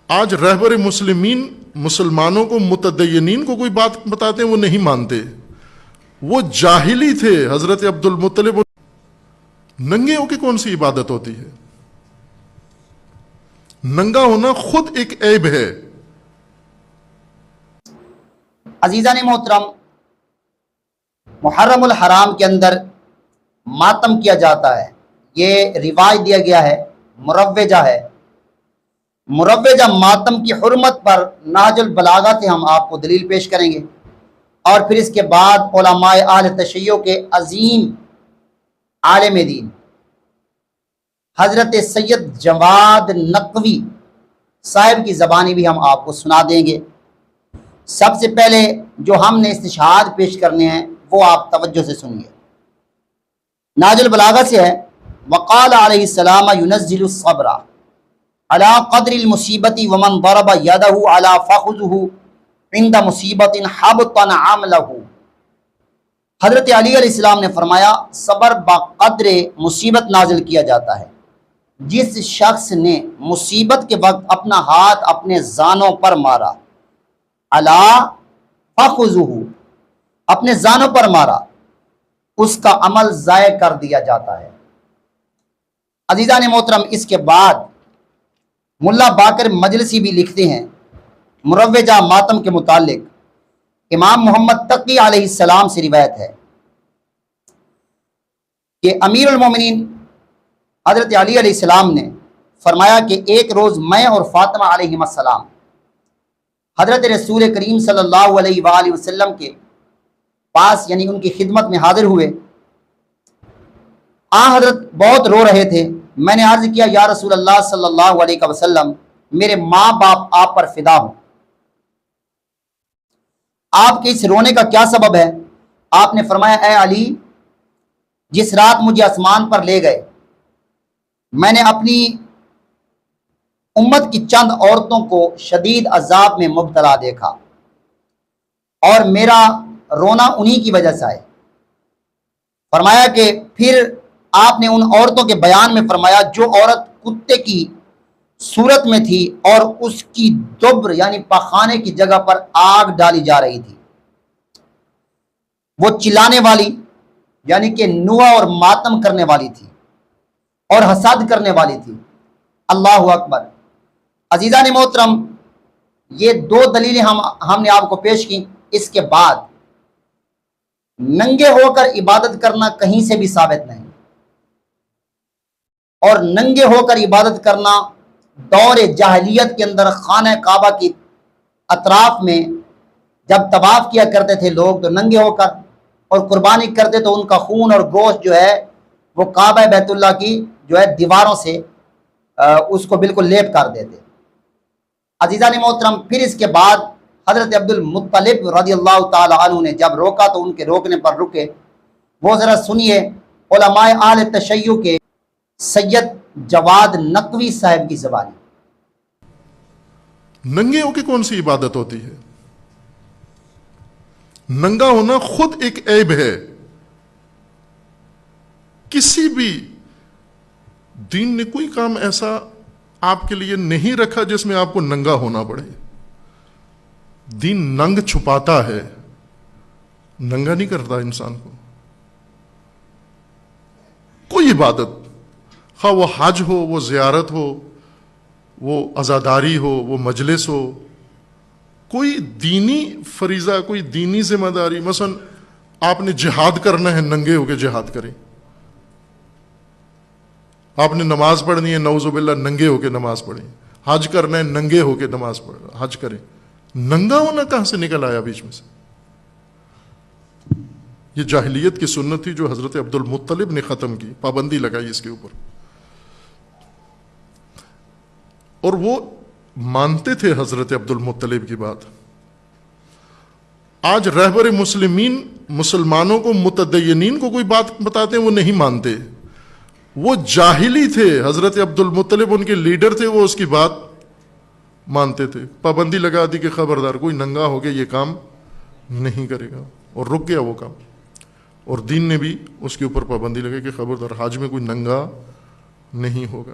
آج رہبر مسلمین مسلمانوں کو متدینین کو کوئی بات بتاتے ہیں وہ نہیں مانتے. وہ جاہلی تھے. حضرت عبد المطلب ننگے ہو کے کون سی عبادت ہوتی ہے؟ ننگا ہونا خود ایک عیب ہے. عزیزان محترم، محرم الحرام کے اندر ماتم کیا جاتا ہے. یہ رواج دیا گیا ہے، مروجہ ہے. مروجہ ماتم کی حرمت پر نہج البلاغہ سے ہم آپ کو دلیل پیش کریں گے، اور پھر اس کے بعد علماء اہل تشیع کے عظیم عالم دین حضرت سید جواد نقوی صاحب کی زبانی بھی ہم آپ کو سنا دیں گے. سب سے پہلے جو ہم نے استشہاد پیش کرنے ہیں وہ آپ توجہ سے سنیے. نہج البلاغہ سے ہے، وقال علیہ السلام ينزل الصبر على قدر المصیبت ومن ضرب یدہ على فخذہ عند مصیبت حبط عملہ. حضرت علی علیہ السلام نے فرمایا صبر بقدر مصیبت نازل کیا جاتا ہے. جس شخص نے مصیبت کے وقت اپنا ہاتھ اپنے زانوں پر مارا، علی فخذہ اپنے زانوں پر مارا، اس کا عمل ضائع کر دیا جاتا ہے. عزیزان محترم، اس کے بعد ملا باقر مجلسی بھی لکھتے ہیں مروجہ ماتم کے متعلق. امام محمد تقی علیہ السلام سے روایت ہے کہ امیر المومنین حضرت علی علیہ السلام نے فرمایا کہ ایک روز میں اور فاطمہ علیہ السلام حضرت رسول کریم صلی اللہ علیہ وآلہ وسلم کے پاس یعنی ان کی خدمت میں حاضر ہوئے. حضرت بہت رو رہے تھے. میں نے عرض کیا یا رسول اللہ صلی اللہ علیہ وسلم، میرے ماں باپ آپ پر فدا ہوں، آپ کے اس رونے کا کیا سبب ہے؟ آپ نے فرمایا اے علی، جس رات مجھے آسمان پر لے گئے میں نے اپنی امت کی چند عورتوں کو شدید عذاب میں مبتلا دیکھا اور میرا رونا انہی کی وجہ سے ہے. فرمایا کہ پھر آپ نے ان عورتوں کے بیان میں فرمایا جو عورت کتے کی صورت میں تھی اور اس کی دبر یعنی پخانے کی جگہ پر آگ ڈالی جا رہی تھی، وہ چلانے والی یعنی کہ نوح اور ماتم کرنے والی تھی اور حسد کرنے والی تھی. اللہ اکبر. عزیزان محترم، یہ دو دلیلیں ہم نے آپ کو پیش کی. اس کے بعد ننگے ہو کر عبادت کرنا کہیں سے بھی ثابت نہیں، اور ننگے ہو کر عبادت کرنا دور جاہلیت کے اندر خانہ کعبہ کی اطراف میں جب طواف کیا کرتے تھے لوگ تو ننگے ہو کر اور قربانی کرتے تو ان کا خون اور گوشت جو ہے وہ کعبہ بیت اللہ کی جو ہے دیواروں سے اس کو بالکل لیپ کر دیتے. عزیزان محترم، پھر اس کے بعد حضرت عبد المطلب رضی اللہ تعالی عنہ نے جب روکا تو ان کے روکنے پر رکے. وہ ذرا سنیے علماء اہل تشیع کے سید جواد نقوی صاحب کی زبانی. ننگے ہو کے کون سی عبادت ہوتی ہے؟ ننگا ہونا خود ایک عیب ہے. کسی بھی دین نے کوئی کام ایسا آپ کے لیے نہیں رکھا جس میں آپ کو ننگا ہونا پڑے. دین ننگ چھپاتا ہے، ننگا نہیں کرتا انسان کو. کوئی عبادت، خواہ وہ حج ہو، وہ زیارت ہو، وہ عزاداری ہو، وہ مجلس ہو، کوئی دینی فریضہ، کوئی دینی ذمہ داری، مثلا آپ نے جہاد کرنا ہے، ننگے ہو کے جہاد کریں. آپ نے نماز پڑھنی ہے، نعوذ باللہ ننگے ہو کے نماز پڑھیں. حج کرنا ہے، ننگے ہو کے نماز پڑھ حج کریں. ننگا ہونا کہاں سے نکل آیا بیچ میں سے؟ یہ جاہلیت کی سنت تھی جو حضرت عبد المطلب نے ختم کی، پابندی لگائی اس کے اوپر. اور وہ مانتے تھے حضرت عبد المطلب کی بات. آج رہبر مسلمین مسلمانوں کو متدینین کو کوئی بات بتاتے ہیں وہ نہیں مانتے. وہ جاہلی تھے. حضرت عبد المطلب ان کے لیڈر تھے، وہ اس کی بات مانتے تھے. پابندی لگا دی کہ خبردار کوئی ننگا ہو کے یہ کام نہیں کرے گا، اور رک گیا وہ کام. اور دین نے بھی اس کے اوپر پابندی لگائی کہ خبردار حج میں کوئی ننگا نہیں ہوگا.